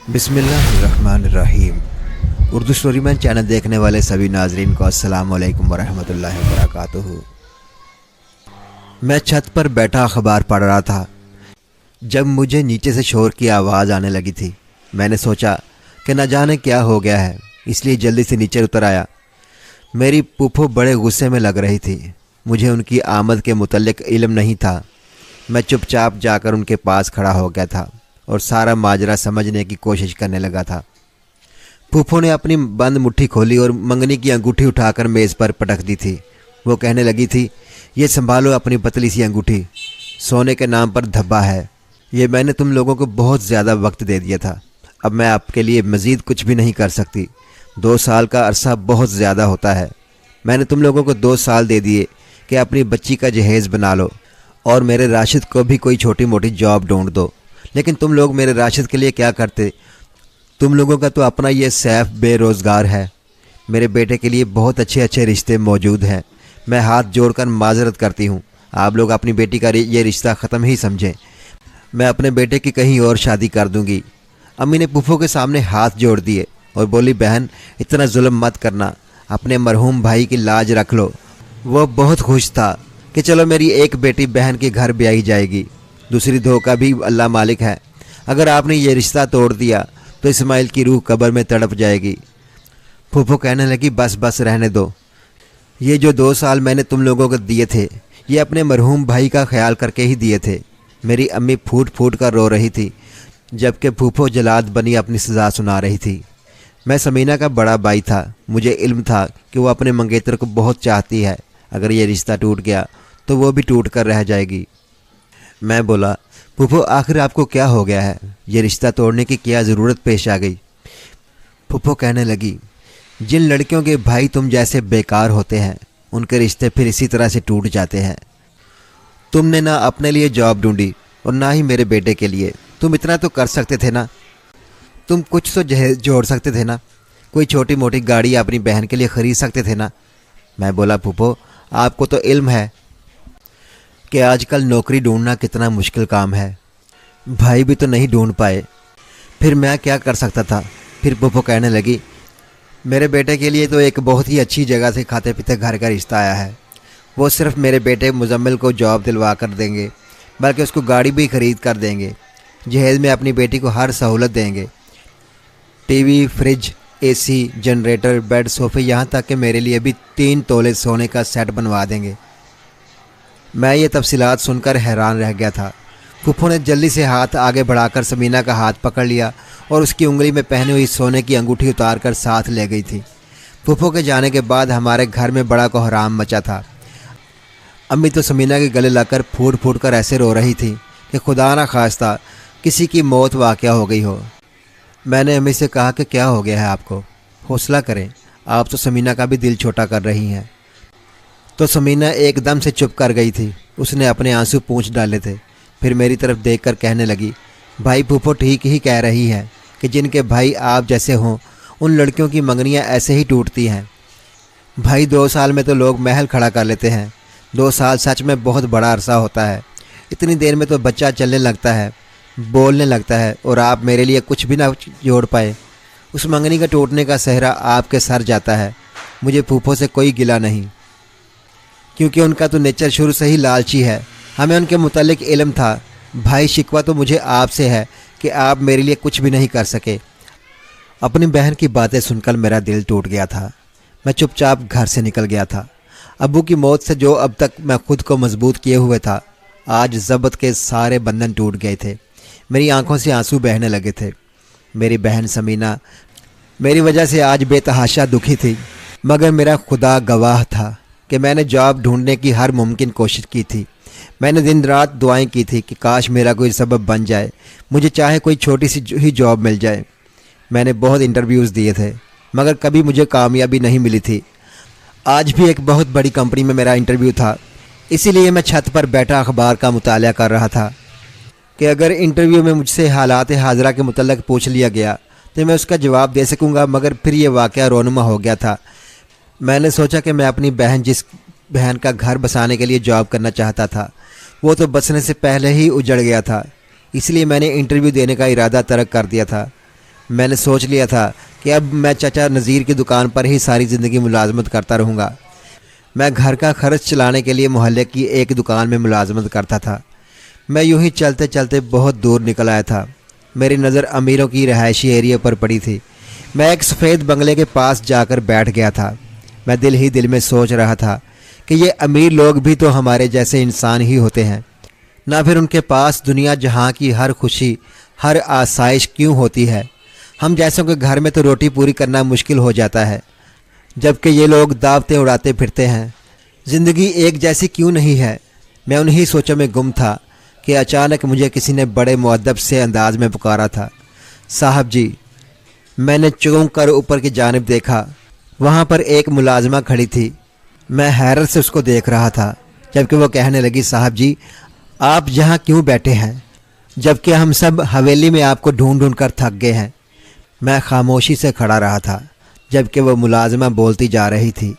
बिस्मिल्लाहिर्रहमानिर्रहीम। उर्दू स्टोरीमैन चैनल देखने वाले सभी नाजरीन को अस्सलाम वालेकुम वरहमतुल्लाहि वबरकातुहू। मैं छत पर बैठा अखबार पढ़ रहा था जब मुझे नीचे से शोर की आवाज़ आने लगी थी। मैंने सोचा कि न जाने क्या हो गया है, इसलिए जल्दी से नीचे उतर आया। मेरी फूफो बड़े गुस्से में लग रही थी। मुझे उनकी आमद के मुतल्लिक इल्म नहीं था। मैं चुपचाप जाकर उनके पास खड़ा हो गया था और सारा माजरा समझने की कोशिश करने लगा था। फूफो ने अपनी बंद मुट्ठी खोली और मंगनी की अंगूठी उठाकर मेज़ पर पटक दी थी। वो कहने लगी थी, ये संभालो अपनी पतली सी अंगूठी, सोने के नाम पर धब्बा है। ये मैंने तुम लोगों को बहुत ज़्यादा वक्त दे दिया था, अब मैं आपके लिए मज़ीद कुछ भी नहीं कर सकती। 2 साल का अरसा बहुत ज़्यादा होता है। मैंने तुम लोगों को 2 साल दे दिए कि अपनी बच्ची का जहेज़ बना लो और मेरे राशिद को भी कोई छोटी मोटी जॉब ढूंढ दो। लेकिन तुम लोग मेरे राशिद के लिए क्या करते? तुम लोगों का तो अपना ये सैफ बेरोज़गार है। मेरे बेटे के लिए बहुत अच्छे अच्छे रिश्ते मौजूद हैं। मैं हाथ जोड़कर माजरत करती हूँ, आप लोग अपनी बेटी का ये रिश्ता ख़त्म ही समझें। मैं अपने बेटे की कहीं और शादी कर दूँगी। अम्मी ने फूफो के सामने हाथ जोड़ दिए और बोली, बहन इतना जुल्म मत करना, अपने मरहूम भाई की लाज रख लो। वो बहुत खुश था कि चलो मेरी एक बेटी बहन के घर ब्याही जाएगी, दूसरी धोखा भी अल्लाह मालिक है। अगर आपने ये रिश्ता तोड़ दिया तो इस्माइल की रूह कब्र में तड़प जाएगी। फूफो कहने लगी, बस बस रहने दो। ये जो 2 साल मैंने तुम लोगों को दिए थे, ये अपने मरहूम भाई का ख्याल करके ही दिए थे। मेरी अम्मी फूट फूट कर रो रही थी जबकि फूफो जलाद बनी अपनी सज़ा सुना रही थी। मैं समीना का बड़ा भाई था। मुझे इल्म था कि वो अपने मंगेतर को बहुत चाहती है। अगर ये रिश्ता टूट गया तो वो भी टूट कर रह जाएगी। मैं बोला, फूफो आखिर आपको क्या हो गया है? ये रिश्ता तोड़ने की क्या ज़रूरत पेश आ गई? फूफो कहने लगी, जिन लड़कियों के भाई तुम जैसे बेकार होते हैं उनके रिश्ते फिर इसी तरह से टूट जाते हैं। तुमने ना अपने लिए जॉब ढूंढी और ना ही मेरे बेटे के लिए। तुम इतना तो कर सकते थे ना, तुम कुछ तो जहेज जोड़ सकते थे ना, कोई छोटी मोटी गाड़ी अपनी बहन के लिए ख़रीद सकते थे ना। मैं बोला, फूफो आपको तो इल्म है कि आजकल नौकरी ढूंढना कितना मुश्किल काम है। भाई भी तो नहीं ढूंढ पाए, फिर मैं क्या कर सकता था? फिर फूफो कहने लगी, मेरे बेटे के लिए तो एक बहुत ही अच्छी जगह से खाते पीते घर का रिश्ता आया है। वो सिर्फ मेरे बेटे मुजम्मिल को जॉब दिलवा कर देंगे, बल्कि उसको गाड़ी भी ख़रीद कर देंगे। जहेज़ में अपनी बेटी को हर सहूलत देंगे, TV, fridge, AC, generator, bed, सोफ़े, यहाँ तक कि मेरे लिए भी 3 तोले सोने का सेट बनवा देंगे। मैं ये तफसीलात सुनकर हैरान रह गया था। फूफो ने जल्दी से हाथ आगे बढ़ाकर समीना का हाथ पकड़ लिया और उसकी उंगली में पहनी हुई सोने की अंगूठी उतार कर साथ ले गई थी। फूफो के जाने के बाद हमारे घर में बड़ा कोहराम मचा था। अम्मी तो समीना के गले लगकर फूट फूट कर ऐसे रो रही थी कि खुदा ना खास्ता किसी की मौत वाक़या हो गई हो। मैंने अम्मी से कहा कि क्या हो गया है आपको, हौसला करें, आप तो समीना का भी दिल छोटा कर रही हैं। तो समीना एकदम से चुप कर गई थी। उसने अपने आंसू पोंछ डाले थे। फिर मेरी तरफ देखकर कहने लगी, भाई फूफो ठीक ही कह रही है कि जिनके भाई आप जैसे हों उन लड़कियों की मंगनियां ऐसे ही टूटती हैं। भाई 2 साल में तो लोग महल खड़ा कर लेते हैं। 2 साल सच में बहुत बड़ा अरसा होता है। इतनी देर में तो बच्चा चलने लगता है, बोलने लगता है, और आप मेरे लिए कुछ भी ना जोड़ पाए। उस मंगनी का टूटने का सहरा आपके सर जाता है। मुझे फूफो से कोई गिला नहीं, क्योंकि उनका तो नेचर शुरू से ही लालची है। हमें उनके मुतालिक इल्म था। भाई शिकवा तो मुझे आपसे है कि आप मेरे लिए कुछ भी नहीं कर सके। अपनी बहन की बातें सुनकर मेरा दिल टूट गया था। मैं चुपचाप घर से निकल गया था। अब्बू की मौत से जो अब तक मैं खुद को मजबूत किए हुए था, आज ज़ब्त के सारे बंधन टूट गए थे। मेरी आंखों से आंसू बहने लगे थे। मेरी बहन समीना मेरी वजह से आज बेतहाशा दुखी थी, मगर मेरा खुदा गवाह था कि मैंने जॉब ढूंढने की हर मुमकिन कोशिश की थी। मैंने दिन रात दुआएं की थी कि काश मेरा कोई सबब बन जाए, मुझे चाहे कोई छोटी सी ही जॉब मिल जाए। मैंने बहुत इंटरव्यूज़ दिए थे, मगर कभी मुझे कामयाबी नहीं मिली थी। आज भी एक बहुत बड़ी कंपनी में मेरा इंटरव्यू था, इसीलिए मैं छत पर बैठा अखबार का मुताला कर रहा था कि अगर इंटरव्यू में मुझसे हालात हाजरा के मुतल्लिक़ पूछ लिया गया तो मैं उसका जवाब दे सकूँगा। मगर फिर ये वाक़या रोनुमा हो गया था। मैंने सोचा कि मैं अपनी बहन, जिस बहन का घर बसाने के लिए जॉब करना चाहता था, वो तो बसने से पहले ही उजड़ गया था। इसलिए मैंने इंटरव्यू देने का इरादा तर्क कर दिया था। میں نے سوچ لیا تھا کہ اب میں چچا نذیر کی دکان پر ہی ساری زندگی ملازمت کرتا رہوں گا۔ میں گھر کا خرچ چلانے کے لیے محلے کی ایک دکان میں ملازمت کرتا تھا۔ میں یوں ہی چلتے چلتے بہت دور نکل آیا تھا۔ میری نظر امیروں کی رہائشی ایریا پر پڑی تھی۔ میں ایک سفید بنگلے کے پاس جا کر بیٹھ گیا تھا۔ میں دل ہی دل میں سوچ رہا تھا کہ یہ امیر لوگ بھی تو ہمارے جیسے انسان ہی ہوتے ہیں، نہ پھر ان کے پاس دنیا جہاں کی ہر خوشی، ہر آسائش کیوں ہوتی ہے؟ ہم جیسوں کے گھر میں تو روٹی پوری کرنا مشکل ہو جاتا ہے، جبکہ یہ لوگ دعوتیں اڑاتے پھرتے ہیں۔ زندگی ایک جیسی کیوں نہیں ہے؟ میں انہی سوچوں میں گم تھا کہ اچانک مجھے کسی نے بڑے مؤدب سے انداز میں پکارا تھا، صاحب جی۔ میں نے چونک کر اوپر کی جانب دیکھا، وہاں پر ایک ملازمہ کھڑی تھی۔ میں حیرت سے اس کو دیکھ رہا تھا، جبکہ وہ کہنے لگی، صاحب جی آپ یہاں کیوں بیٹھے ہیں جبکہ ہم سب حویلی میں آپ کو ڈھونڈ ڈھونڈ کر تھک گئے ہیں؟ میں خاموشی سے کھڑا رہا تھا جبکہ وہ ملازمہ بولتی جا رہی تھی۔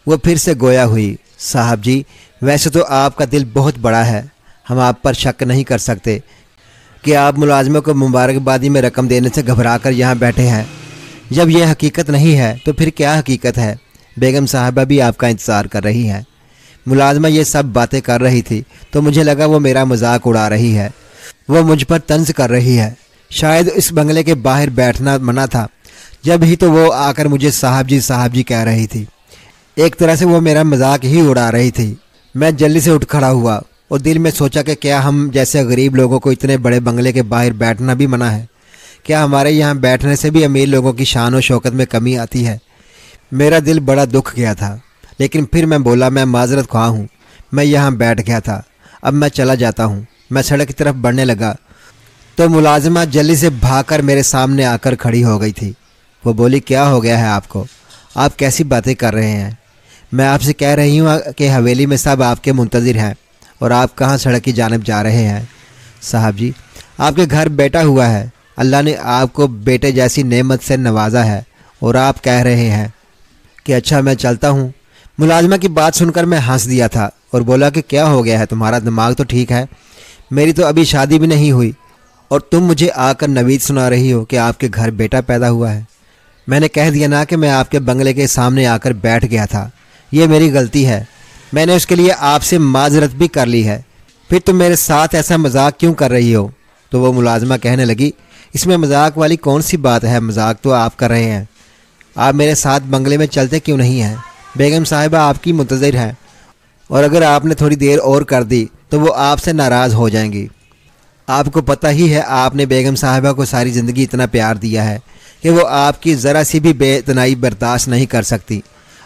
وہ پھر سے گویا ہوئی، صاحب جی ویسے تو آپ کا دل بہت بڑا ہے، ہم آپ پر شک نہیں کر سکتے کہ آپ ملازموں کو مبارکبادی میں رقم دینے سے گھبرا کر یہاں بیٹھے ہیں۔ جب یہ حقیقت نہیں ہے تو پھر کیا حقیقت ہے؟ بیگم صاحبہ بھی آپ کا انتظار کر رہی ہیں۔ ملازمہ یہ سب باتیں کر رہی تھی تو مجھے لگا وہ میرا مذاق اڑا رہی ہے، وہ مجھ پر طنز کر رہی ہے۔ شاید اس بنگلے کے باہر بیٹھنا منع تھا، جب ہی تو وہ آ کر مجھے صاحب جی کہہ رہی تھی۔ ایک طرح سے وہ میرا مذاق ہی اڑا رہی تھی۔ میں جلدی سے اٹھ کھڑا ہوا اور دل میں سوچا کہ کیا ہم جیسے غریب لوگوں کو اتنے بڑے بنگلے کے باہر بیٹھنا بھی منع ہے؟ کیا ہمارے یہاں بیٹھنے سے بھی امیر لوگوں کی شان و شوکت میں کمی آتی ہے؟ میرا دل بڑا دکھ گیا تھا، لیکن پھر میں بولا، میں معذرت خواہ ہوں، میں یہاں بیٹھ گیا تھا، اب میں چلا جاتا ہوں۔ میں سڑک کی طرف بڑھنے لگا تو ملازمہ جلدی سے بھاگ کر میرے سامنے آ کر کھڑی ہو گئی تھی۔ وہ بولی، کیا ہو گیا ہے آپ کو؟ آپ کیسی باتیں کر رہے ہیں؟ میں آپ سے کہہ رہی ہوں کہ حویلی میں سب آپ کے منتظر ہیں، اور آپ کہاں سڑک کی جانب جا رہے ہیں؟ صاحب جی آپ کے گھر بیٹا ہوا ہے، اللہ نے آپ کو بیٹے جیسی نعمت سے نوازا ہے، اور آپ کہہ رہے ہیں کہ اچھا میں چلتا ہوں۔ ملازمہ کی بات سن کر میں ہنس دیا تھا اور بولا کہ کیا ہو گیا ہے، تمہارا دماغ تو ٹھیک ہے؟ میری تو ابھی شادی بھی نہیں ہوئی اور تم مجھے آ کر نوید سنا رہی ہو کہ آپ کے گھر بیٹا پیدا ہوا ہے۔ میں نے کہہ دیا نا کہ میں آپ کے بنگلے کے سامنے آ کر بیٹھ گیا تھا، یہ میری غلطی ہے، میں نے اس کے لیے آپ سے معذرت بھی کر لی ہے، پھر تم میرے ساتھ ایسا مذاق کیوں کر رہی ہو؟ تو وہ ملازمہ کہنے لگی، اس میں مذاق والی کون سی بات ہے؟ مذاق تو آپ کر رہے ہیں، آپ میرے ساتھ بنگلے میں چلتے کیوں نہیں ہیں؟ بیگم صاحبہ آپ کی منتظر ہیں، اور اگر آپ نے تھوڑی دیر اور کر دی تو وہ آپ سے ناراض ہو جائیں گی۔ آپ کو پتہ ہی ہے آپ نے بیگم صاحبہ کو ساری زندگی اتنا پیار دیا ہے کہ وہ آپ کی ذرا سی بھی بے اتنائی برداشت نہیں کر سکتی۔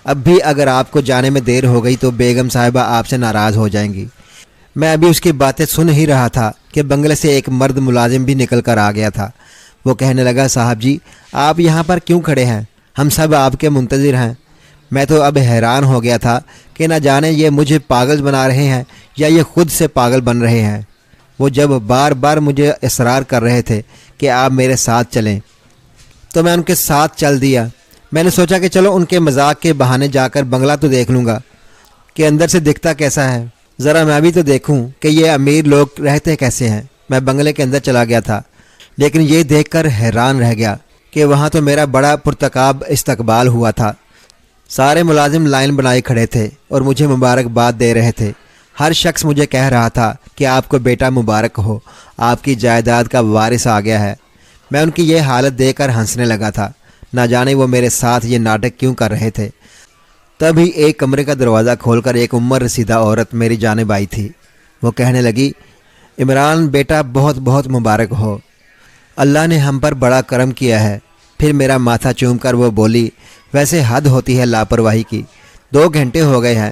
اب بھی اگر آپ کو جانے میں دیر ہو گئی تو بیگم صاحبہ آپ سے ناراض ہو جائیں گی۔ میں ابھی اس کی باتیں سن ہی رہا تھا کہ بنگلے سے ایک مرد ملازم بھی نکل کر آ گیا تھا۔ وہ کہنے لگا، صاحب جی آپ یہاں پر کیوں کھڑے ہیں؟ ہم سب آپ کے منتظر ہیں۔ میں تو اب حیران ہو گیا تھا کہ نہ جانے یہ مجھے پاگل بنا رہے ہیں یا یہ خود سے پاگل بن رہے ہیں۔ وہ جب بار بار مجھے اصرار کر رہے تھے کہ آپ میرے ساتھ چلیں تو میں ان کے ساتھ چل دیا۔ میں نے سوچا کہ چلو ان کے مذاق کے بہانے جا کر بنگلہ تو دیکھ لوں گا کہ اندر سے دکھتا کیسا ہے، ذرا میں بھی تو دیکھوں کہ یہ امیر لوگ رہتے کیسے ہیں۔ میں بنگلے کے اندر چلا گیا تھا، لیکن یہ دیکھ کر حیران رہ گیا کہ وہاں تو میرا بڑا پرتکاب استقبال ہوا تھا۔ سارے ملازم لائن بنائے کھڑے تھے اور مجھے مبارکباد دے رہے تھے۔ ہر شخص مجھے کہہ رہا تھا کہ آپ کو بیٹا مبارک ہو، آپ کی جائیداد کا وارث آ گیا ہے۔ میں ان کی یہ حالت دیکھ کر ہنسنے لگا تھا، نہ جانے وہ میرے ساتھ یہ ناٹک کیوں کر رہے تھے۔ تبھی ایک کمرے کا دروازہ کھول کر ایک عمر رسیدہ عورت میری جانب آئی تھی۔ وہ کہنے لگی، عمران بیٹا بہت بہت مبارک ہو، اللہ نے ہم پر بڑا کرم کیا ہے۔ پھر میرا ماتھا چوم کر وہ بولی، ویسے حد ہوتی ہے لاپرواہی کی، 2 گھنٹے ہو گئے ہیں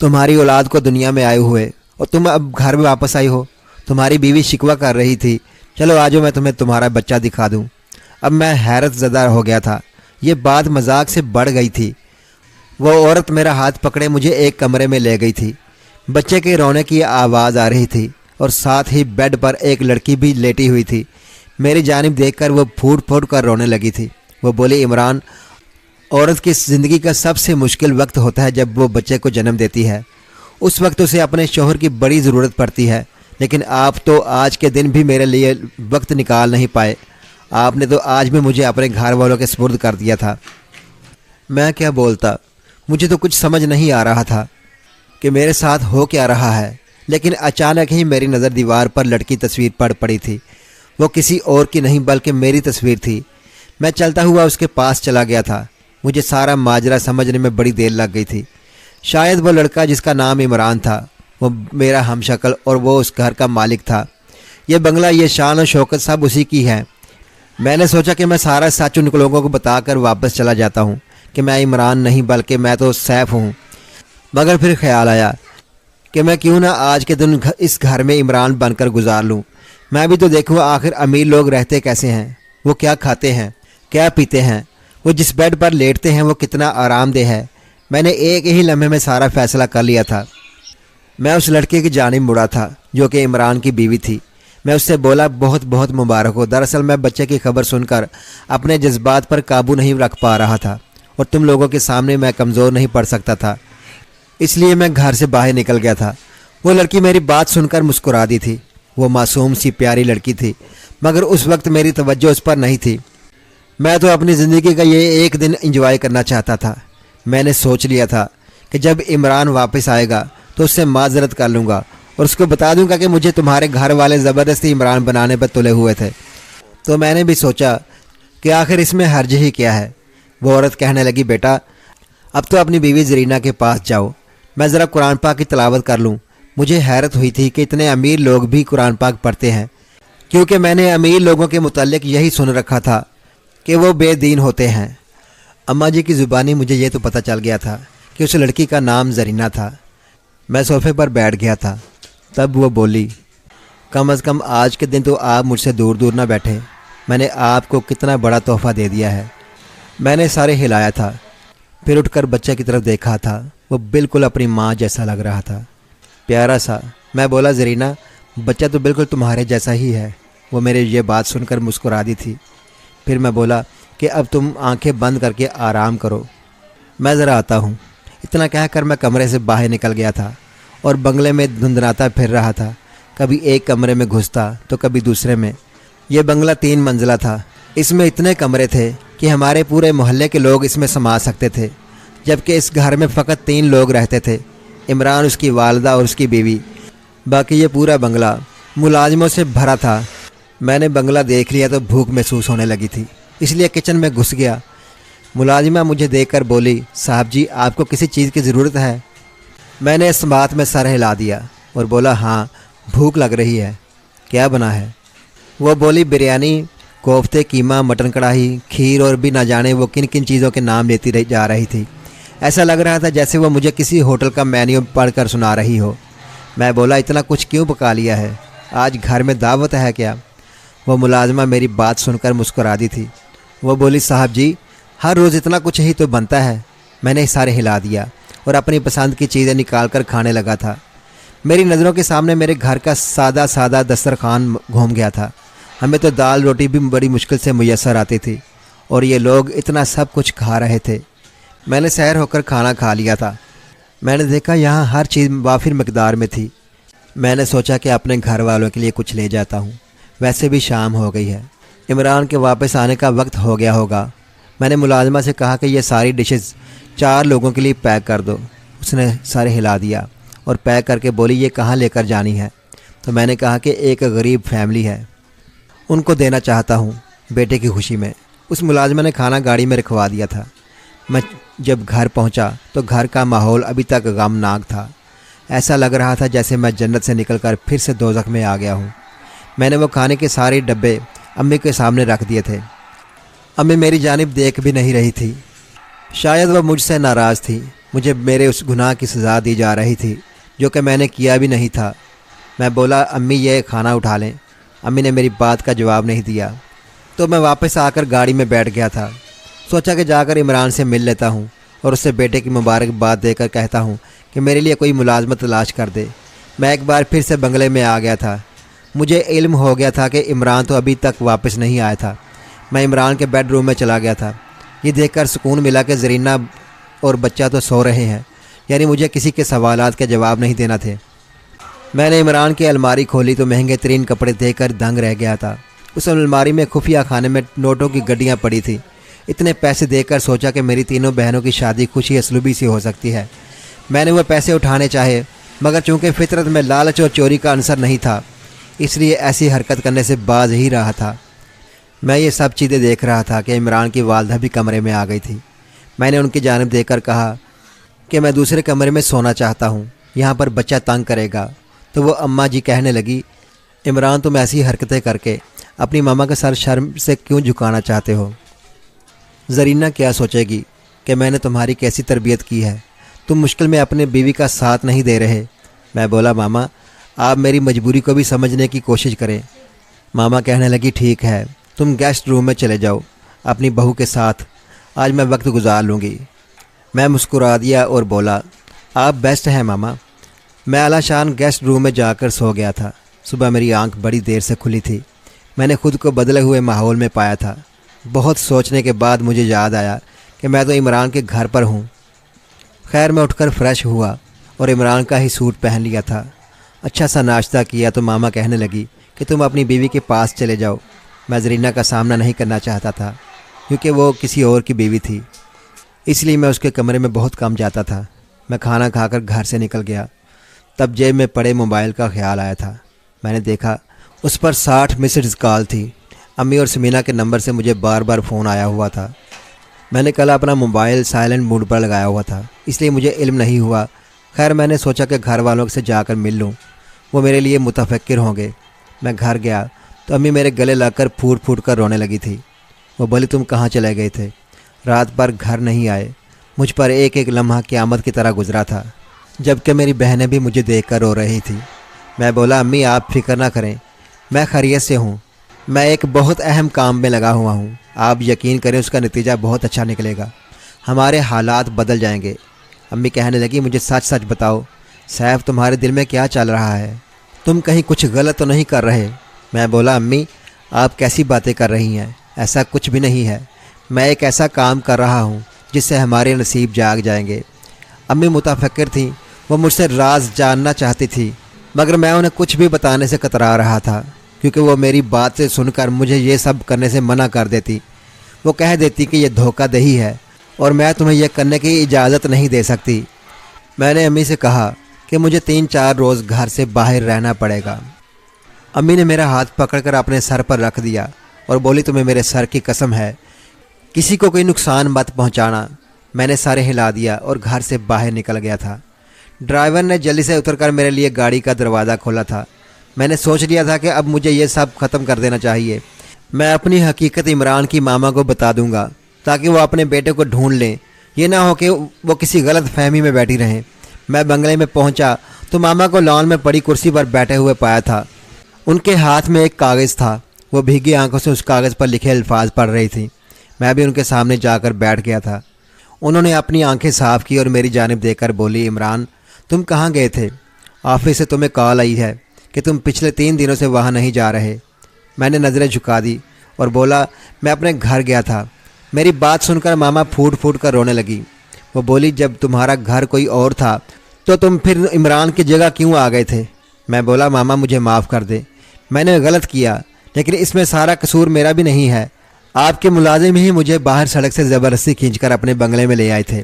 تمہاری اولاد کو دنیا میں آئے ہوئے اور تم اب گھر میں واپس آئی ہو۔ تمہاری بیوی شکوہ کر رہی تھی، چلو آجو میں تمہیں تمہارا بچہ دکھا دوں۔ اب میں حیرت زدہ ہو گیا تھا، یہ بات مذاق سے بڑھ گئی تھی۔ وہ عورت میرا ہاتھ پکڑے مجھے ایک کمرے میں لے گئی تھی۔ بچے کے رونے کی آواز آ رہی تھی اور ساتھ ہی بیڈ پر ایک لڑکی بھی لیٹی ہوئی تھی۔ میری جانب دیکھ کر وہ پھوٹ پھوٹ کر رونے لگی تھی۔ وہ بولی، عمران عورت کی زندگی کا سب سے مشکل وقت ہوتا ہے جب وہ بچے کو جنم دیتی ہے، اس وقت اسے اپنے شوہر کی بڑی ضرورت پڑتی ہے، لیکن آپ تو آج کے دن بھی میرے لیے وقت نکال نہیں پائے۔ آپ نے تو آج بھی مجھے اپنے گھر والوں کے سپرد کر دیا تھا۔ میں کیا بولتا، مجھے تو کچھ سمجھ نہیں آ رہا تھا کہ میرے ساتھ ہو کیا رہا ہے، لیکن اچانک ہی میری نظر دیوار پر لٹکی تصویر پڑی تھی۔ وہ کسی اور کی نہیں بلکہ میری تصویر تھی۔ میں چلتا ہوا اس کے پاس چلا گیا تھا۔ مجھے سارا ماجرا سمجھنے میں بڑی دیر لگ گئی تھی۔ شاید وہ لڑکا جس کا نام عمران تھا وہ میرا ہم شکل اور وہ اس گھر کا مالک تھا۔ یہ بنگلہ، یہ شان و شوکت سب اسی کی ہے۔ میں نے سوچا کہ میں سارا سچ ان لوگوں کو بتا کر واپس چلا جاتا ہوں کہ میں عمران نہیں بلکہ میں تو سیف ہوں، مگر پھر خیال آیا کہ میں کیوں نہ آج کے دن اس گھر میں عمران بن کر گزار لوں۔ میں بھی تو دیکھوں آخر امیر لوگ رہتے کیسے ہیں، وہ کیا کھاتے ہیں، کیا پیتے ہیں، وہ جس بیڈ پر لیٹتے ہیں وہ کتنا آرام دہ ہے۔ میں نے ایک ہی لمحے میں سارا فیصلہ کر لیا تھا۔ میں اس لڑکے کی جانب مڑا تھا جو کہ عمران کی بیوی تھی۔ میں اس سے بولا، بہت بہت مبارک ہو۔ دراصل میں بچے کی خبر سن کر اپنے جذبات پر قابو نہیں رکھ پا رہا تھا اور تم لوگوں کے سامنے میں کمزور نہیں پڑ سکتا تھا، اس لیے میں گھر سے باہر نکل گیا تھا۔ وہ لڑکی میری بات سن کر مسکرا دی تھی۔ وہ معصوم سی پیاری لڑکی تھی، مگر اس وقت میری توجہ اس پر نہیں تھی۔ میں تو اپنی زندگی کا یہ ایک دن انجوائے کرنا چاہتا تھا۔ میں نے سوچ لیا تھا کہ جب عمران واپس آئے گا تو اس سے معذرت کر لوں گا اور اس کو بتا دوں گا کہ مجھے تمہارے گھر والے زبردستی عمران بنانے پر تلے ہوئے تھے۔ تو میں نے بھی سوچا کہ آخر اس میں حرج ہی کیا ہے۔ وہ عورت کہنے لگی، بیٹا اب تو اپنی بیوی زرینہ کے پاس جاؤ، میں ذرا قرآن پاک کی تلاوت کر لوں۔ مجھے حیرت ہوئی تھی کہ اتنے امیر لوگ بھی قرآن پاک پڑھتے ہیں، کیونکہ میں نے امیر لوگوں کے متعلق یہی سن رکھا تھا کہ وہ بے دین ہوتے ہیں۔ اماں جی کی زبانی مجھے یہ تو پتہ چل گیا تھا کہ اس لڑکی کا نام زرینہ تھا۔ میں صوفے پر بیٹھ گیا تھا، تب وہ بولی، کم از کم آج کے دن تو آپ مجھ سے دور دور نہ بیٹھے، میں نے آپ کو کتنا بڑا تحفہ دے دیا ہے۔ میں نے سارے ہلایا تھا، پھر اٹھ کر بچے کی طرف دیکھا تھا۔ وہ بالکل اپنی ماں جیسا لگ رہا تھا، پیارا سا۔ میں بولا، زرینہ بچہ تو بالکل تمہارے جیسا ہی ہے۔ وہ میرے یہ بات سن کر مسکرا دی تھی۔ پھر میں بولا کہ اب تم آنکھیں بند کر کے آرام کرو، میں ذرا آتا ہوں۔ اتنا کہہ کر میں کمرے سے باہر نکل گیا تھا اور بنگلے میں دھندناتا پھر رہا تھا۔ کبھی ایک کمرے میں گھستا تو کبھی دوسرے میں۔ یہ بنگلہ 3 منزلہ تھا۔ اس میں اتنے کمرے تھے کہ ہمارے پورے محلے کے لوگ اس میں سما سکتے تھے، جبکہ اس گھر میں فقط 3 لوگ رہتے تھے، عمران، اس کی والدہ اور اس کی بیوی۔ باقی یہ پورا بنگلہ ملازموں سے بھرا تھا۔ میں نے بنگلہ دیکھ لیا تو بھوک محسوس ہونے لگی تھی، اس لیے کچن میں گھس گیا۔ ملازمہ مجھے دیکھ کر بولی، صاحب جی آپ کو کسی چیز کی ضرورت ہے؟ میں نے اس بات میں سر ہلا دیا اور بولا، ہاں بھوک لگ رہی ہے۔ کیا بنا ہے؟ وہ بولی، بریانی، کوفتے، قیمہ، مٹن کڑھائی، کھیر اور بھی نہ جانے وہ کن کن چیزوں کے نام لیتی جا رہی تھی۔ ایسا لگ رہا تھا جیسے وہ مجھے کسی ہوٹل کا مینیو پڑھ کر سنا رہی ہو۔ میں بولا، اتنا کچھ کیوں پکا لیا ہے؟ آج گھر میں دعوت ہے کیا؟ وہ ملازمہ میری بات سن کر مسکرا دی تھی۔ وہ بولی، صاحب جی ہر روز اتنا کچھ ہی تو بنتا ہے۔ میں نے سارے ہلا دیا اور اپنی پسند کی چیزیں نکال کر کھانے لگا تھا۔ میری نظروں کے سامنے میرے گھر کا سادہ دسترخوان گھوم گیا تھا۔ ہمیں تو دال روٹی بھی بڑی مشکل سے میسر آتی تھی اور یہ لوگ اتنا سب کچھ کھا رہے تھے۔ میں نے سیر ہو کر کھانا کھا لیا تھا۔ میں نے دیکھا یہاں ہر چیز وافر مقدار میں تھی۔ میں نے سوچا کہ اپنے گھر والوں کے لیے کچھ لے جاتا ہوں، ویسے بھی شام ہو گئی ہے، عمران کے واپس آنے کا وقت ہو گیا ہوگا۔ میں نے ملازمہ سے کہا کہ یہ ساری ڈشز 4 لوگوں کے لیے پیک کر دو۔ اس نے سارے ہلا دیا اور پیک کر کے بولی، یہ کہاں لے کر جانی ہے؟ تو میں نے کہا کہ ایک غریب فیملی ہے، ان کو دینا چاہتا ہوں بیٹے کی خوشی میں۔ اس ملازمہ نے کھانا گاڑی میں رکھوا دیا تھا۔ میں جب گھر پہنچا تو گھر کا ماحول ابھی تک غمناک تھا۔ ایسا لگ رہا تھا جیسے میں جنت سے نکل کر پھر سے دوزخ میں آ گیا ہوں۔ میں نے وہ کھانے کے سارے ڈبے امی کے سامنے رکھ دیے تھے۔ امی میری جانب دیکھ بھی نہیں رہی تھی، شاید وہ مجھ سے ناراض تھی۔ مجھے میرے اس گناہ کی سزا دی جا رہی تھی جو کہ میں نے کیا بھی نہیں تھا۔ میں بولا، امی یہ کھانا اٹھا لیں۔ امی نے میری بات کا جواب نہیں دیا، تو میں واپس آ کر گاڑی میں بیٹھ گیا تھا۔ سوچا کہ جا کر عمران سے مل لیتا ہوں اور اس سے بیٹے کی مبارکباد دے کر کہتا ہوں کہ میرے لیے کوئی ملازمت تلاش کر دے۔ میں ایک بار پھر سے بنگلے میں آ گیا تھا۔ مجھے علم ہو گیا تھا کہ عمران تو ابھی تک واپس نہیں آیا تھا۔ میں عمران کے بیڈ روم میں چلا گیا تھا۔ یہ دیکھ کر سکون ملا کہ زرینہ اور بچہ تو سو رہے ہیں، یعنی مجھے کسی کے سوالات کے جواب نہیں دینا تھے۔ میں نے عمران کی الماری کھولی تو مہنگے ترین کپڑے دیکھ کر دنگ رہ گیا تھا۔ उस अलमारी में खुफिया खाने में नोटों की गड्डियाँ पड़ी थी। इतने पैसे देखकर सोचा कि मेरी तीनों बहनों की शादी खुशी असलूबी से हो सकती है। मैंने वो पैसे उठाने चाहे, मगर चूंकि फितरत में लालच और चोरी का अंसर नहीं था, इसलिए ऐसी हरकत करने से बाज ही रहा था। मैं ये सब चीज़ें देख रहा था कि इमरान की वालदा भी कमरे में आ गई थी। मैंने उनकी जानिब देखकर कहा कि मैं दूसरे कमरे में सोना चाहता हूँ, यहाँ पर बच्चा तंग करेगा। तो वो अम्मा जी कहने लगी, इमरान तुम ऐसी हरकतें करके अपनी मामा का सर शर्म से क्यों झुकाना चाहते हो? ज़रीना क्या सोचेगी कि मैंने तुम्हारी कैसी तरबियत की है, तुम मुश्किल में अपने बीवी का साथ नहीं दे रहे। मैं बोला, मामा आप मेरी मजबूरी को भी समझने की कोशिश करें। मामा कहने लगी, ठीक है, तुम गेस्ट रूम में चले जाओ अपनी बहू के साथ, आज मैं वक्त गुजार लूँगी। मैं मुस्कुरा दिया और बोला, आप बेस्ट हैं मामा। मैं आलाशान गेस्ट रूम में जाकर सो गया था। सुबह मेरी आंख बड़ी देर से खुली थी। मैंने खुद को बदले हुए माहौल में पाया था। बहुत सोचने के बाद मुझे याद आया कि मैं तो इमरान के घर पर हूँ। खैर मैं उठकर फ्रेश हुआ और इमरान का ही सूट पहन लिया था। अच्छा सा नाश्ता किया तो मामा कहने लगी कि तुम अपनी बीवी के पास चले जाओ। मैं ज़रीना का सामना नहीं करना चाहता था क्योंकि वो किसी और की बीवी थी, इसलिए मैं उसके कमरे में बहुत कम जाता था। मैं खाना खाकर घर से निकल गया। तब जेब में पड़े मोबाइल का ख्याल आया था। मैंने देखा उस पर 60 मिस्ड कॉल थी। अम्मी और समीना के नंबर से मुझे बार बार फ़ोन आया हुआ था। मैंने कल अपना मोबाइल साइलेंट मोड पर लगाया हुआ था, इसलिए मुझे इल्म नहीं हुआ। खैर मैंने सोचा कि घर वालों से जाकर मिल लूँ, वो मेरे लिए मुतफक्किर होंगे। मैं घर गया तो अम्मी मेरे गले लगकर फूट फूट कर रोने लगी थी। वो बोली, तुम कहाँ चले गए थे? रात भर घर नहीं आए। मुझ पर एक एक लम्हा क़यामत की तरह गुजरा था, जबकि मेरी बहनें भी मुझे देख कर रो रही थी। मैं बोला, अम्मी आप फिक्र ना करें, मैं खैरियत से हूँ। मैं एक बहुत अहम काम में लगा हुआ हूँ। आप यकीन करें उसका नतीजा बहुत अच्छा निकलेगा, हमारे हालात बदल जाएंगे। अम्मी कहने लगी, मुझे सच सच बताओ सैफ, तुम्हारे दिल में क्या चल रहा है? तुम कहीं कुछ गलत तो नहीं कर रहे? मैं बोला, अम्मी आप कैसी बातें कर रही हैं, ऐसा कुछ भी नहीं है। मैं एक ऐसा काम कर रहा हूँ जिससे हमारे नसीब जाग जाएंगे। अम्मी मुतफक्किर थी, वो मुझसे राज जानना चाहती थी, मगर मैं उन्हें कुछ भी बताने से कतरा रहा था क्योंकि वो मेरी बात से सुनकर मुझे ये सब करने से मना कर देती। वो कह देती कि यह धोखाधड़ी है और मैं तुम्हें यह करने की इजाज़त नहीं दे सकती। मैंने अम्मी से कहा कि मुझे 3-4 रोज़ घर से बाहर रहना पड़ेगा। अम्मी ने मेरा हाथ पकड़कर अपने सर पर रख दिया और बोली, तुम्हें मेरे सर की कसम है किसी को कोई नुकसान मत पहुंचाना। मैंने सर हिला दिया और घर से बाहर निकल गया था। ड्राइवर ने जल्दी से उतरकर मेरे लिए गाड़ी का दरवाज़ा खोला था। मैंने सोच लिया था कि अब मुझे ये सब ख़त्म कर देना चाहिए। मैं अपनी हकीकत इमरान की मामा को बता दूंगा ताकि वो अपने बेटे को ढूंढ लें। ये ना हो कि वो किसी गलत फहमी में बैठी रहें। मैं बंगले में पहुंचा तो मामा को लॉन में पड़ी कुर्सी पर बैठे हुए पाया था। उनके हाथ में एक कागज़ था। वो भीगी आंखों से उस कागज़ पर लिखे अल्फाज पढ़ रही थी। मैं भी उनके सामने जाकर बैठ गया था। उन्होंने अपनी आंखें साफ़ की और मेरी जानिब देखकर बोली, इमरान तुम कहाँ गए थे? ऑफिस से तुम्हें कॉल आई है कि तुम पिछले 3 दिनों से वहाँ नहीं जा रहे। मैंने नज़रें झुका दी और बोला, मैं अपने घर गया था। मेरी बात सुनकर मामा फूट फूट कर रोने लगी। वो बोली, जब तुम्हारा घर कोई और था तो तुम फिर इमरान की जगह क्यों आ गए थे? मैं बोला, मामा मुझे माफ़ कर दे, मैंने गलत किया, लेकिन इसमें सारा कसूर मेरा भी नहीं है। आपके मुलाजिम ही मुझे बाहर सड़क से ज़बरदस्ती खींचकर अपने बंगले में ले आए थे।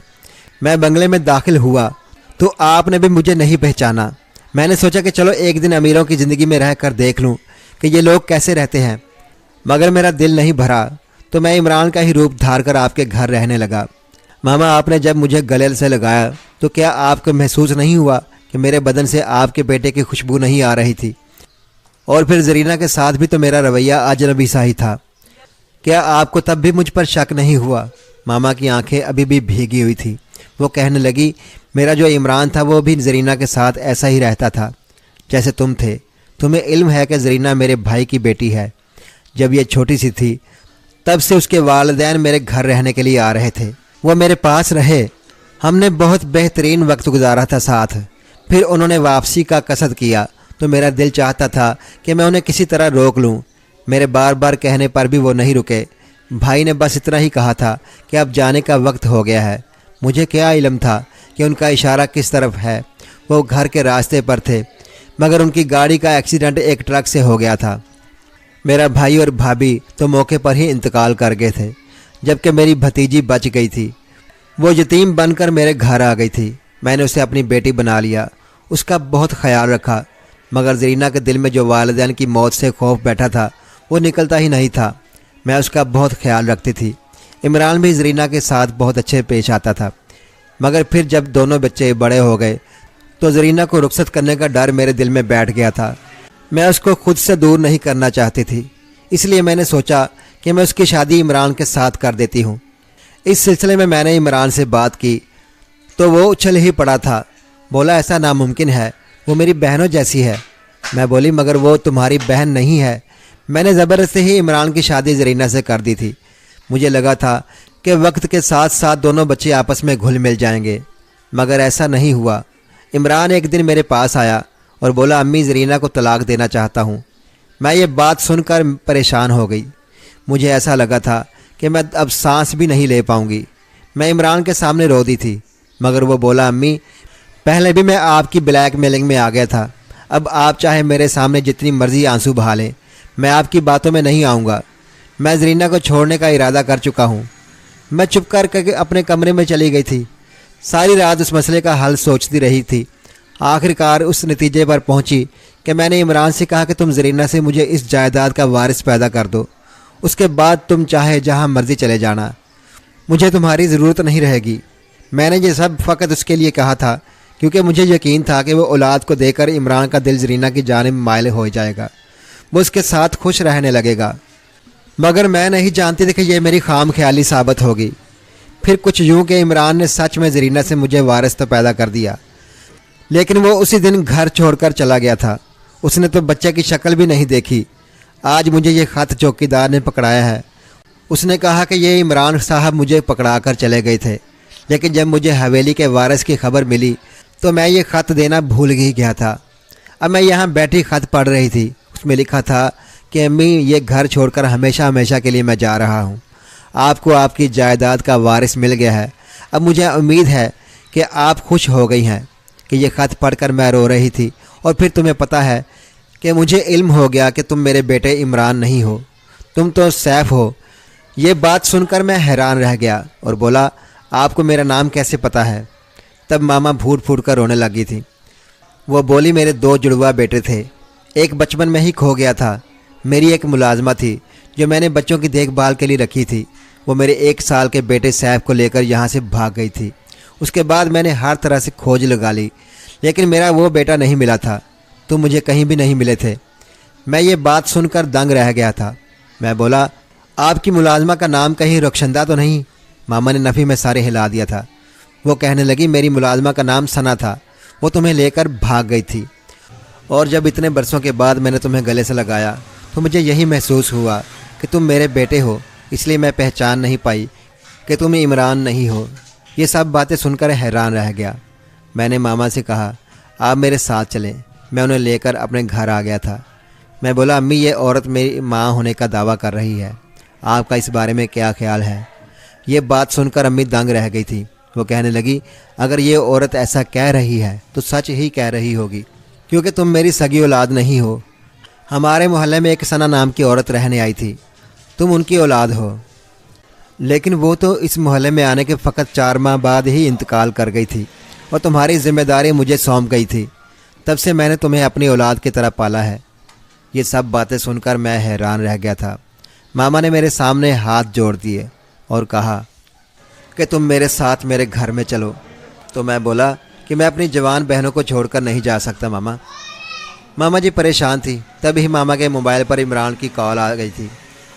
मैं बंगले में दाखिल हुआ तो आपने भी मुझे नहीं पहचाना। मैंने सोचा कि चलो एक दिन अमीरों की ज़िंदगी में रह कर देख लूँ कि ये लोग कैसे रहते हैं, मगर मेरा दिल नहीं भरा तो मैं इमरान का ही रूप धार कर आपके घर रहने लगा। मामा आपने जब मुझे गले से लगाया तो क्या आपको महसूस नहीं हुआ कि मेरे बदन से आपके बेटे की खुशबू नहीं आ रही थी? और फिर ज़रीना के साथ भी तो मेरा रवैया अजनबी सा ही था। क्या आपको तब भी मुझ पर शक नहीं हुआ? मामा की आंखें अभी भी भीगी हुई थी। वो कहने लगी, मेरा जो इमरान था वो भी ज़रीना के साथ ऐसा ही रहता था जैसे तुम थे। तुम्हें इल्म है कि ज़रीना मेरे भाई की बेटी है। जब ये छोटी सी थी तब से उसके वालिदैन मेरे घर रहने के लिए आ रहे थे। वो मेरे पास रहे, हमने बहुत बेहतरीन वक्त गुजारा था साथ। फिर उन्होंने वापसी का कसद किया तो मेरा दिल चाहता था कि मैं उन्हें किसी तरह रोक लूं। मेरे बार बार कहने पर भी वो नहीं रुके। भाई ने बस इतना ही कहा था कि अब जाने का वक्त हो गया है। मुझे क्या इल्म था कि उनका इशारा किस तरफ है। वो घर के रास्ते पर थे, मगर उनकी गाड़ी का एक्सीडेंट एक ट्रक से हो गया था। मेरा भाई और भाभी तो मौके पर ही इंतकाल कर गए थे, जबकि मेरी भतीजी बच गई थी। वो यतीम बनकर मेरे घर आ गई थी। मैंने उसे अपनी बेटी बना लिया, उसका बहुत ख्याल रखा, मगर ज़रीना के दिल में जो वालिदैन की मौत से खौफ बैठा था वो निकलता ही नहीं था। मैं उसका बहुत ख्याल रखती थी। इमरान भी ज़रीना के साथ बहुत अच्छे पेश आता था, मगर फिर जब दोनों बच्चे बड़े हो गए तो ज़रीना को रुखसत करने का डर मेरे दिल में बैठ गया था। मैं उसको खुद से दूर नहीं करना चाहती थी, इसलिए मैंने सोचा कि मैं उसकी शादी इमरान के साथ कर देती हूँ। इस सिलसिले में मैंने इमरान से बात की तो वो उछल ही पड़ा था। बोला ऐसा नामुमकिन है, वो मेरी बहनों जैसी है। मैं बोली मगर वो तुम्हारी बहन नहीं है। मैंने ज़बरदस्ती ही इमरान की शादी ज़रीना से कर दी थी। मुझे लगा था कि वक्त के साथ साथ दोनों बच्चे आपस में घुल मिल जाएंगे, मगर ऐसा नहीं हुआ। इमरान एक दिन मेरे पास आया और बोला अम्मी ज़रीना को तलाक देना चाहता हूँ। मैं ये बात सुनकर परेशान हो गई। मुझे ऐसा लगा था कि मैं अब सांस भी नहीं ले पाऊँगी। मैं इमरान के सामने रो दी थी, मगर वो बोला अम्मी पहले भी मैं आपकी ब्लैक मेलिंग में आ गया था, अब आप चाहे मेरे सामने जितनी मर्ज़ी आंसू बहा लें, मैं आपकी बातों में नहीं आऊँगा। मैं ज़रीना को छोड़ने का इरादा कर चुका हूँ। मैं चुप कर अपने कमरे में चली गई थी। सारी रात उस मसले का हल सोचती रही थी। आखिरकार उस नतीजे पर पहुँची कि मैंने इमरान से कहा कि तुम ज़रीना से मुझे इस जायदाद का वारिस पैदा कर दो, उसके बाद तुम चाहे जहाँ मर्ज़ी चले जाना, मुझे तुम्हारी ज़रूरत नहीं रहेगी। मैंने ये सब फ़कत उसके लिए कहा था क्योंकि मुझे यकीन था कि वो औलाद को देकर इमरान का दिल ज़रीना की जानिब माइल हो जाएगा, वो उसके साथ खुश रहने लगेगा। मगर मैं नहीं जानती थी कि ये मेरी खाम ख्याली साबित होगी। फिर कुछ यूँ कि इमरान ने सच में ज़रीना से मुझे वारिस तो पैदा कर दिया, लेकिन वो उसी दिन घर छोड़कर चला गया था। उसने तो बच्चे की शक्ल भी नहीं देखी। आज मुझे ये ख़त चौकीदार ने पकड़ाया है। उसने कहा कि ये इमरान साहब मुझे पकड़ा कर चले गए थे, लेकिन जब मुझे हवेली के वारिस की खबर मिली तो मैं ये ख़त देना भूल ही गया था। अब मैं यहाँ बैठी ख़त पढ़ रही थी। उसमें लिखा था कि अम्मी ये घर छोड़कर हमेशा हमेशा के लिए मैं जा रहा हूँ। आपको आपकी जायदाद का वारिस मिल गया है। अब मुझे उम्मीद है कि आप खुश हो गई हैं। कि ये ख़त पढ़कर मैं रो रही थी और फिर तुम्हें पता है कि मुझे इल्म हो गया कि तुम मेरे बेटे इमरान नहीं हो, तुम तो सैफ हो। ये बात सुनकर मैं हैरान रह गया और बोला आपको मेरा नाम कैसे पता है? तब मामा फूट फूट कर रोने लगी थी। वो बोली मेरे 2 जुड़वा बेटे थे, एक बचपन में ही खो गया था। मेरी एक मुलाजमा थी जो मैंने बच्चों की देखभाल के लिए रखी थी। वो मेरे 1 साल के बेटे सैफ को लेकर यहाँ से भाग गई थी। उसके बाद मैंने हर तरह से खोज लगा ली, लेकिन मेरा वो बेटा नहीं मिला था। तुम मुझे कहीं भी नहीं मिले थे। मैं ये बात सुनकर दंग रह गया था। मैं बोला आपकी मुलाजमा का नाम कहीं रक्षंदा तो नहीं? मामा ने नफ़ी में सारे हिला दिया था। वो कहने लगी मेरी मुलाजमा का नाम सना था, वो तुम्हें लेकर भाग गई थी, और जब इतने बरसों के बाद मैंने तुम्हें गले से लगाया तो मुझे यही महसूस हुआ कि तुम मेरे बेटे हो, इसलिए मैं पहचान नहीं पाई कि तुम इमरान नहीं हो। ये सब बातें सुनकर हैरान रह गया। मैंने मामा से कहा आप मेरे साथ चलें। मैं उन्हें लेकर अपने घर आ गया था। मैं बोला अम्मी ये औरत मेरी माँ होने का दावा कर रही है, आपका इस बारे में क्या ख्याल है? ये बात सुनकर अम्मी दंग रह गई थी। वो कहने लगी अगर ये औरत ऐसा कह रही है तो सच ही कह रही होगी, क्योंकि तुम मेरी सगी औलाद नहीं हो। हमारे मोहल्ले में एक सना नाम की औरत रहने आई थी, तुम उनकी औलाद हो, लेकिन वो तो इस मोहल्ले में आने के फ़कत 4 माह बाद ही इंतकाल कर गई थी और तुम्हारी जिम्मेदारी मुझे सौंप गई थी। तब से मैंने तुम्हें अपनी औलाद की तरह पाला है। ये सब बातें सुनकर मैं हैरान रह गया था। मामा ने मेरे सामने हाथ जोड़ दिए और कहा कि तुम मेरे साथ मेरे घर में चलो। तो मैं बोला कि मैं अपनी जवान बहनों को छोड़कर नहीं जा सकता मामा। मामा जी परेशान थी। तभी मामा के मोबाइल पर इमरान की कॉल आ गई थी।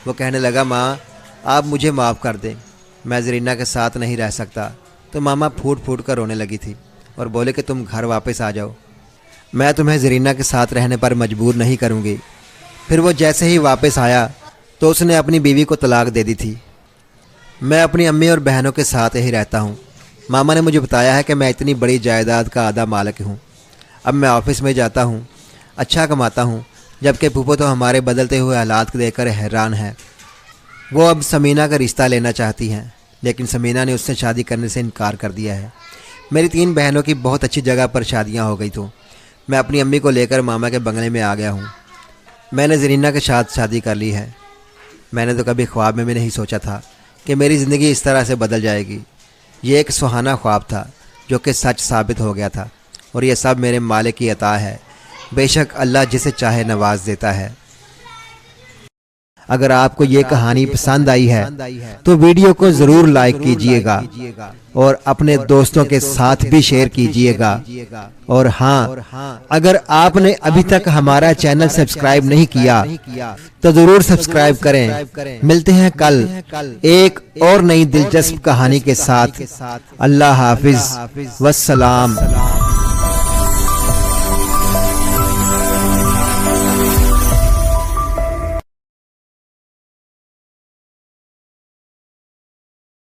वो कहने लगा माँ आप मुझे माफ़ कर दें, मैं ज़रीना के साथ नहीं रह सकता। तो मामा फूट फूट कर रोने लगी थी और बोले कि तुम घर वापस आ जाओ, मैं तुम्हें ज़रीना के साथ रहने पर मजबूर नहीं करूँगी। फिर वो जैसे ही वापस आया तो उसने अपनी बीवी को तलाक दे दी थी। मैं अपनी अम्मी और बहनों के साथ ही रहता हूँ। मामा ने मुझे बताया है कि मैं इतनी बड़ी जायदाद का आधा मालिक हूँ। अब मैं ऑफिस में जाता हूँ, अच्छा कमाता हूँ, जबकि फूफो तो हमारे बदलते हुए हालात देखकर हैरान है। वो अब समीना का रिश्ता लेना चाहती हैं, लेकिन समीना ने उससे शादी करने से इनकार कर दिया है। मेरी 3 बहनों की बहुत अच्छी जगह पर शादियाँ हो गई तो मैं अपनी अम्मी को लेकर मामा के बंगले में आ गया हूँ। میں نے زرینہ کے ساتھ شادی کر لی ہے۔ میں نے تو کبھی خواب میں بھی نہیں سوچا تھا کہ میری زندگی اس طرح سے بدل جائے گی۔ یہ ایک سہانا خواب تھا جو کہ سچ ثابت ہو گیا تھا، اور یہ سب میرے مالک کی عطا ہے۔ بے شک اللہ جسے چاہے نواز دیتا ہے۔ اگر آپ کو یہ کہانی پسند آئی ہے تو ویڈیو کو ضرور لائک کیجئے گا اور اپنے دوستوں کے ساتھ بھی شیئر کیجئے گا، اور ہاں، اگر آپ نے ابھی تک ہمارا چینل سبسکرائب نہیں کیا تو ضرور سبسکرائب کریں۔ ملتے ہیں کل ایک اور نئی دلچسپ کہانی کے ساتھ۔ اللہ حافظ والسلام۔